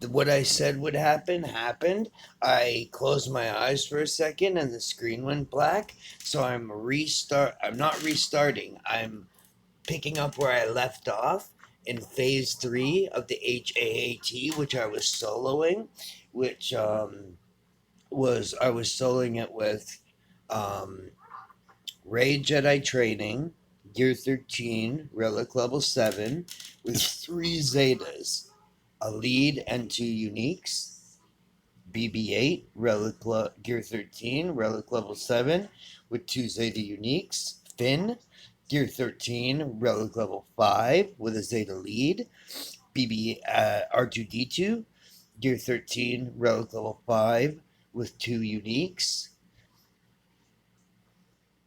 what I said would happen happened. I closed my eyes for a second and the screen went black. So I'm not restarting. I'm picking up where I left off in phase 3 of the HAAT, which I was soloing, which was I was soloing it with um, Ray Jedi Training, Gear 13, Relic Level 7, with 3 Zetas, a lead and 2 uniques. BB8, Gear 13, Relic Level 7, with 2 Zeta uniques. Finn, Gear 13, Relic Level 5, with a Zeta lead. R2D2, Gear 13, Relic Level 5, with 2 uniques.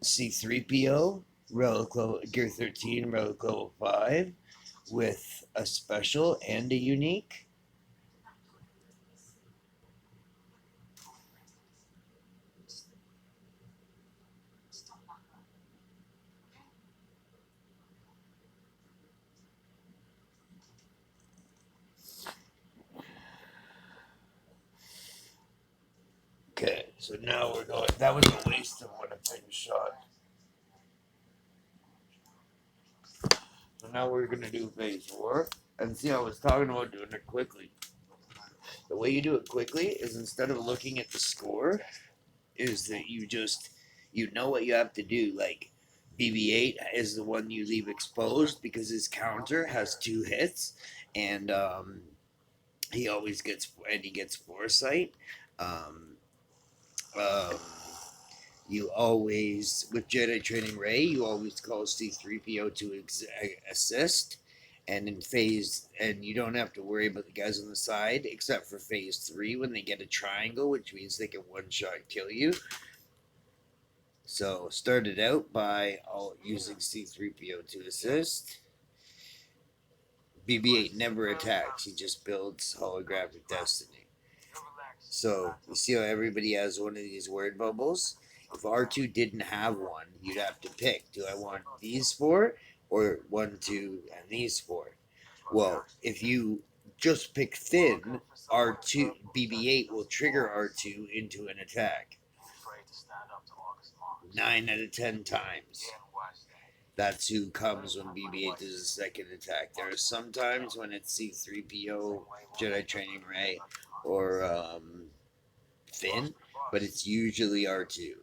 C3PO, Gear 13, Relic Level 5, with a special and a unique. Okay, so now we're going. That was a waste of one of Finn's shot. So now we're gonna do phase 4. And see, I was talking about doing it quickly. The way you do it quickly is instead of looking at the score, is that you know what you have to do. Like BB8 is the one you leave exposed because his counter has 2 hits, and he always gets and he gets foresight. Um, um, you always with Jedi Training Ray, you always call C3PO to assist. And in phase, and you don't have to worry about the guys on the side, except for phase 3 when they get a triangle, which means they can one shot kill you. So started out by using C3PO to assist. BB8 never attacks; he just builds holographic destiny. So you see how everybody has one of these word bubbles? If R2 didn't have one, you'd have to pick: do I want these 4 or 1, 2, and these 4? Well, if you just pick Finn, R2 BB8 will trigger R2 into an attack. 9 out of 10 times. That's who comes when BB8 does a second attack. There are some times when it's C3PO, Jedi Training Ray, or Finn, but it's usually R2.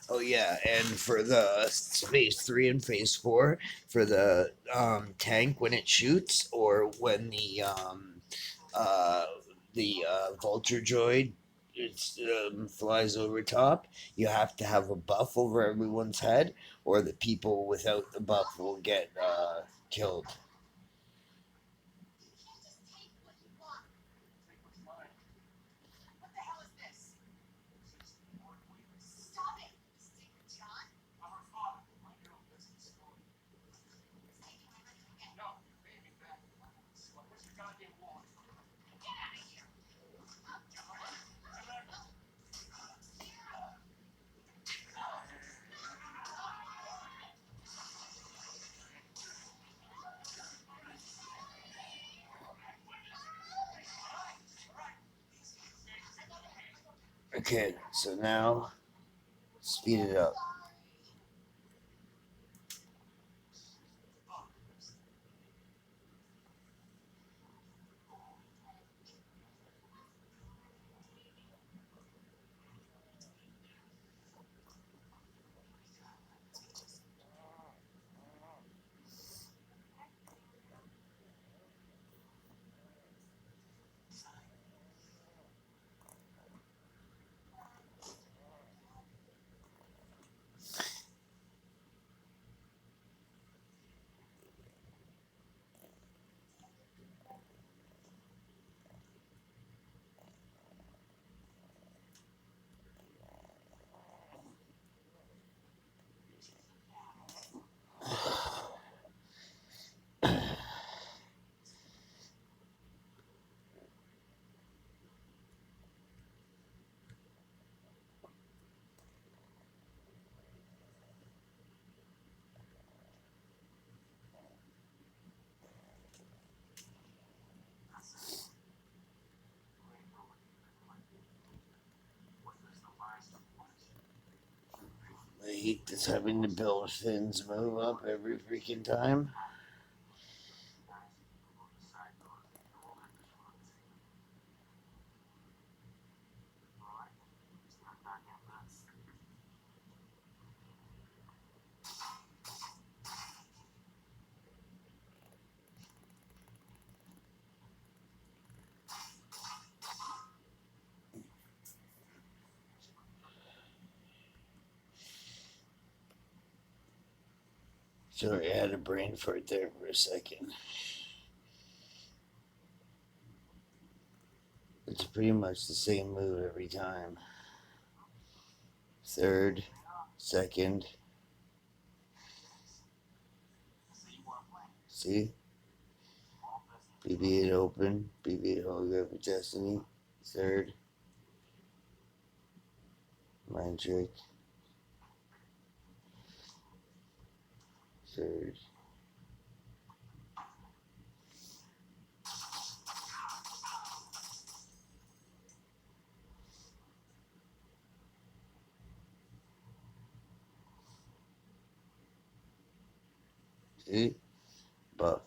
Oh yeah, and for the phase 3 and phase 4, for the tank when it shoots, or when uh, the vulture droid flies over top, you have to have a buff over everyone's head, or the people without the buff will get killed. Okay, so now speed it up. hate this having to build fins move up every freaking time. Sorry, I had a brain fart there for a second. It's pretty much the same move every time. Third, second. See? BB8 open, BB8 holographic destiny. Third, mind trick. Third. See? Buff.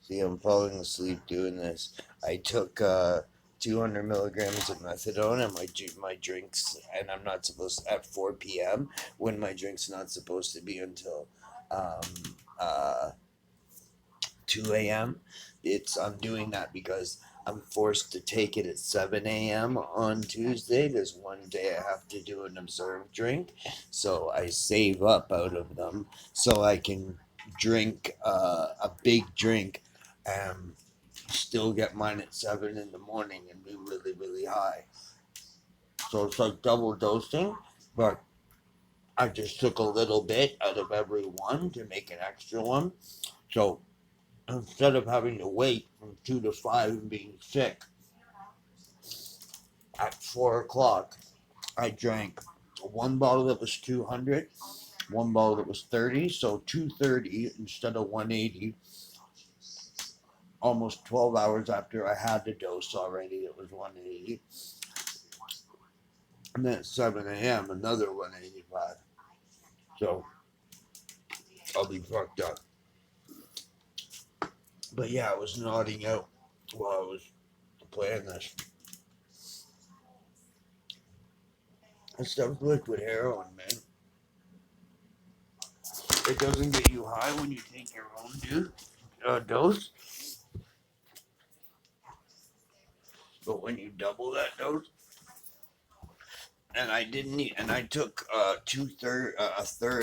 See, I'm falling asleep doing this. I took 200 milligrams of methadone and my drinks, and I'm not supposed to, at 4 p.m. when my drink's not supposed to be until um, uh, 2 a.m. I'm doing that because I'm forced to take it at 7 a.m. on Tuesday. There's one day I have to do an observed drink, so I save up out of them so I can drink a big drink and still get mine at 7 in the morning and be really, really high. So it's like double dosing, but I just took a little bit out of every one to make an extra one. So instead of having to wait from 2 to 5 and being sick, at 4 o'clock, I drank one bottle that was 200, one bottle that was 30, so 230 instead of 180. Almost 12 hours after I had the dose already, it was 180. And then at 7 a.m., another 185. So I'll be fucked up. But yeah, I was nodding out while I was playing this. That stuff's liquid heroin, man. It doesn't get you high when you take your own dose, but when you double that dose, and I didn't eat, and I took a third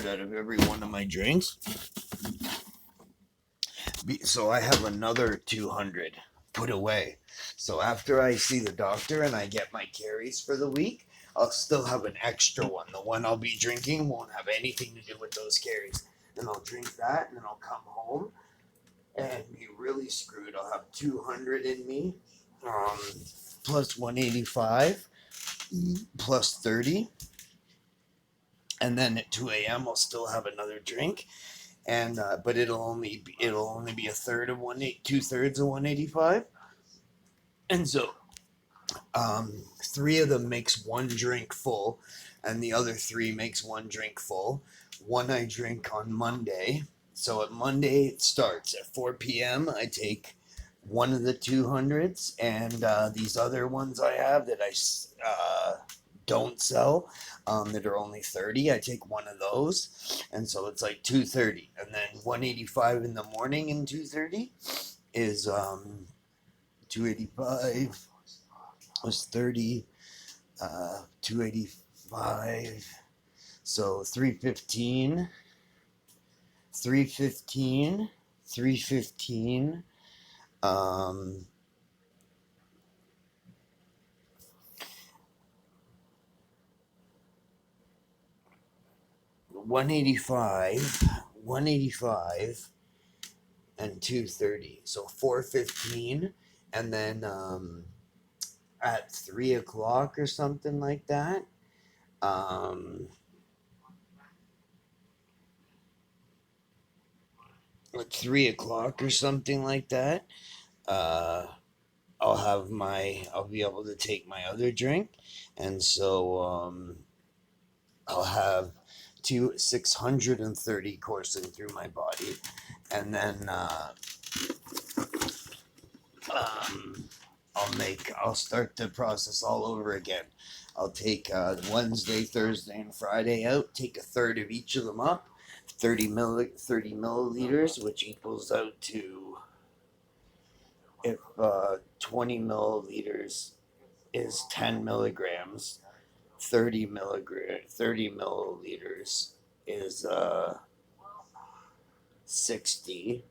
out of every one of my drinks, so I have another 200 put away. So after I see the doctor and I get my carries for the week, I'll still have an extra one. The one I'll be drinking won't have anything to do with those carries. And I'll drink that, and then I'll come home and be really screwed. I'll have 200 in me. Um, plus 185 plus 30, and then at 2 a.m. I'll still have another drink, and but it'll only be a third of 2/3 of 185, and so 3 of them makes one drink full, and the other 3 makes one drink full. One I drink on Monday. So at Monday it starts at 4 p.m. I take one of the 200s, and these other ones I have that I don't sell, that are only 30. I take one of those, and so it's like 230, and then 185 in the morning and 230 is 285 was 30, 285, so 315, 315, 315, 185, 185, and 230. So 415, and then at 3 o'clock or something like that. At 3 o'clock or something like that, uh, I'll be able to take my other drink, and so I'll have 630 coursing through my body, and then I'll start the process all over again. I'll take Wednesday, Thursday, and Friday out. Take a third of each of them up, 30 milliliters, which equals out to, if 20 milliliters is 10 milligrams, 30 milliliters is 60,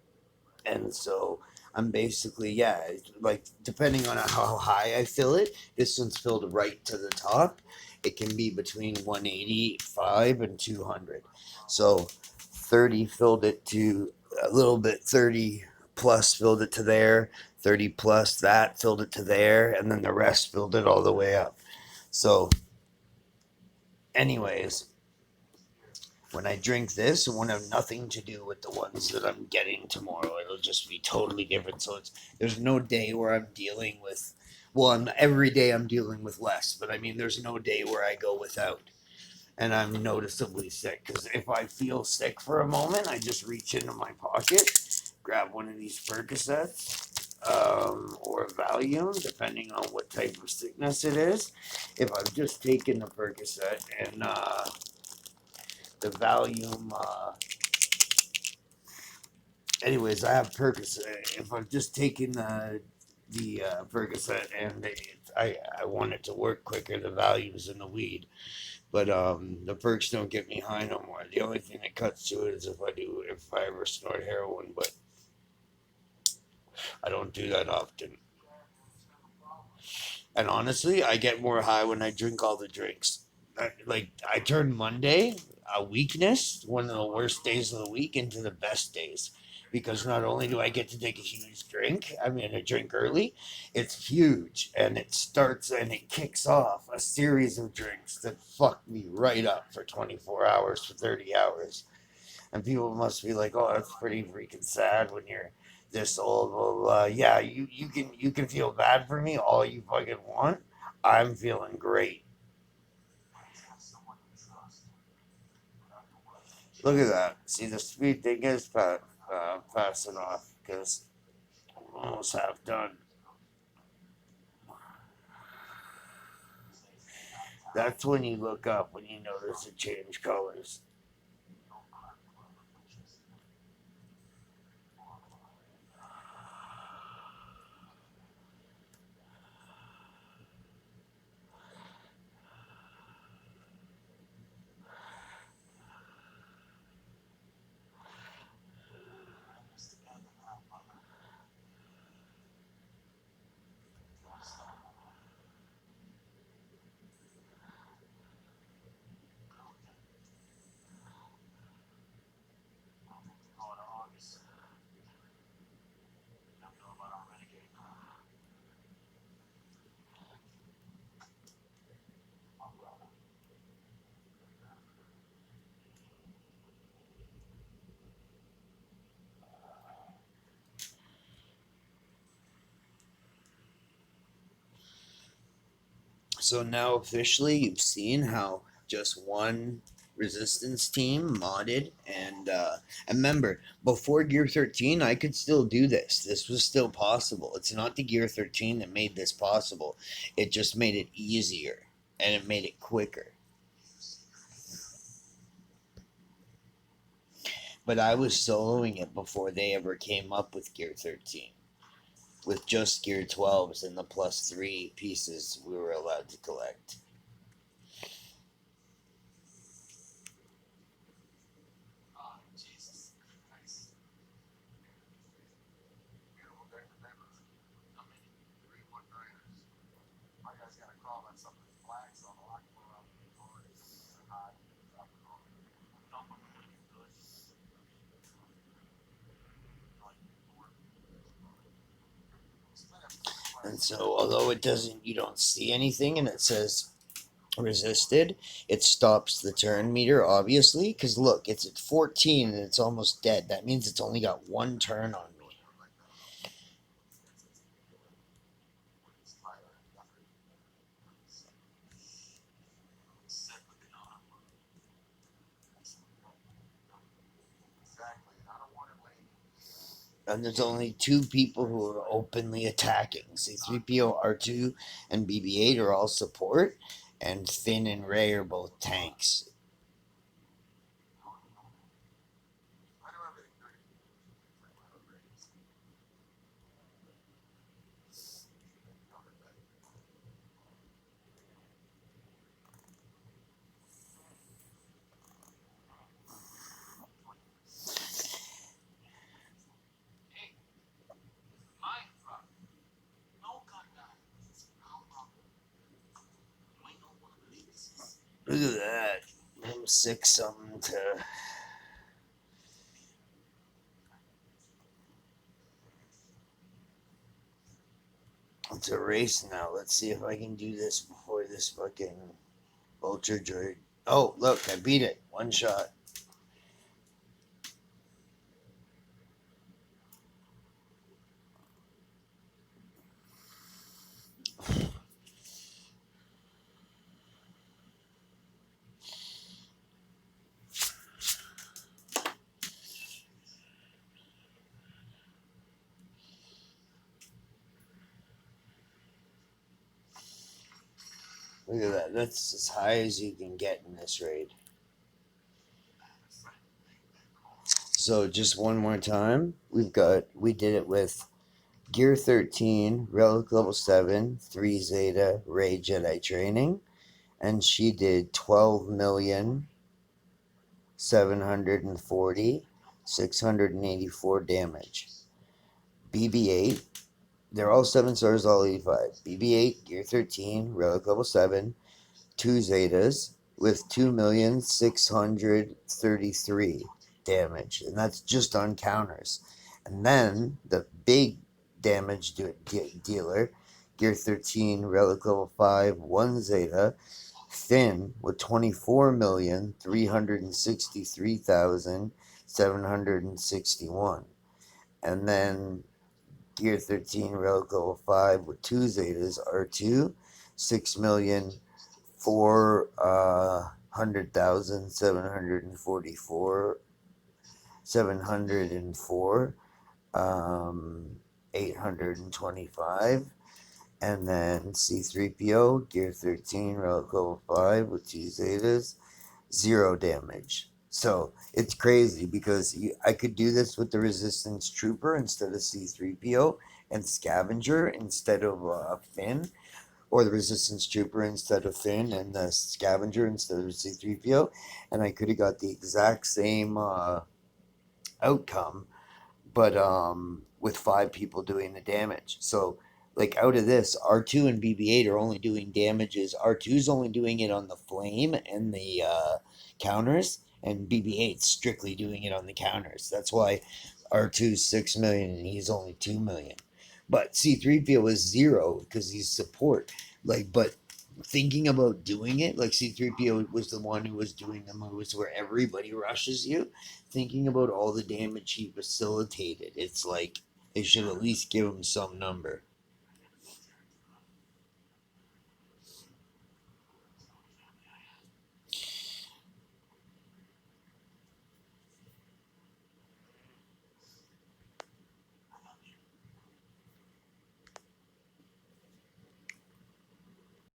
and so I'm basically, yeah, like depending on how high I fill it. This one's filled right to the top. It can be between 185 and 200. So 30 filled it to a little bit, 30 plus filled it to there, 30 plus that filled it to there, and then the rest filled it all the way up. So anyways, when I drink this, it won't have nothing to do with the ones that I'm getting tomorrow. It'll just be totally different. So there's no day where I'm dealing with, well, every day I'm dealing with less, but I mean, there's no day where I go without, and I'm noticeably sick. Because if I feel sick for a moment, I just reach into my pocket, grab one of these Percocets, or a Valium, depending on what type of sickness it is. If I've just taken the Percocet and the Valium, anyways, I have Percocet. If I've just taken the Percocet and I want it to work quicker, the Valium's in the weed. But the perks don't get me high no more. The only thing that cuts to it is if I ever snort heroin, but I don't do that often. And honestly, I get more high when I drink all the drinks. I turn Monday, a weakness, one of the worst days of the week, into the best days. Because not only do I get to take a huge drink, I mean, a drink early, it's huge. And it starts and it kicks off a series of drinks that fuck me right up for 24 hours, for 30 hours. And people must be like, oh, that's pretty freaking sad when you're this old, blah, blah, blah. Yeah, you can feel bad for me all you fucking want. I'm feeling great. Look at that. See, the speed thing is passing off because I'm almost half done. That's when you look up when you notice it change colors. So now officially you've seen how just one resistance team modded and remember, before Gear 13 I could still do this. This was still possible. It's not the Gear 13 that made this possible. It just made it easier and it made it quicker. But I was soloing it before they ever came up with Gear 13. With just Gear 12s and the +3 pieces we were allowed to collect. And so, although it doesn't, you don't see anything and it says resisted, it stops the turn meter, obviously, because look, it's at 14 and it's almost dead. That means it's only got one turn on me. And there's only two people who are openly attacking. C3PO, R2, and BB8 are all support, and Finn and Rey are both tanks. Look at that. I'm sick something to race now. Let's see if I can do this before this fucking vulture droid. Oh, look, I beat it. One shot. Look at that. That's as high as you can get in this raid. So just one more time. We did it with Gear 13, Relic Level 7, 3 Zeta, Rey Jedi Training. And she did 12,740,684 damage. BB8, they're all 7 stars, all 85. BB8, Gear 13, Relic Level 7, 2 Zetas with 2,633 damage. And that's just on counters. And then the big damage dealer, Gear 13, Relic Level 5, 1 Zeta, Finn with 24,363,761. And then Gear 13, Relic Level 5 with 2 Zetas, R2, 6,400,744, 704, 825. And then C3PO, Gear 13, Relic Level 5 with 2 Zetas, 0 damage. So it's crazy because I could do this with the Resistance Trooper instead of C3PO, and Scavenger instead of Finn, or the Resistance Trooper instead of Finn, and the Scavenger instead of C3PO, and I could have got the exact same outcome, but with 5 people doing the damage. So like out of this, R2 and BB8 are only doing damages. R2's only doing it on the flame and the counters, and BB8's strictly doing it on the counters. That's why R2's 6 million and he's only 2 million. But C3PO is 0 because he's support. Like, but thinking about doing it, like C3PO was the one who was doing the moves where everybody rushes you. Thinking about all the damage he facilitated, it's like they should at least give him some number.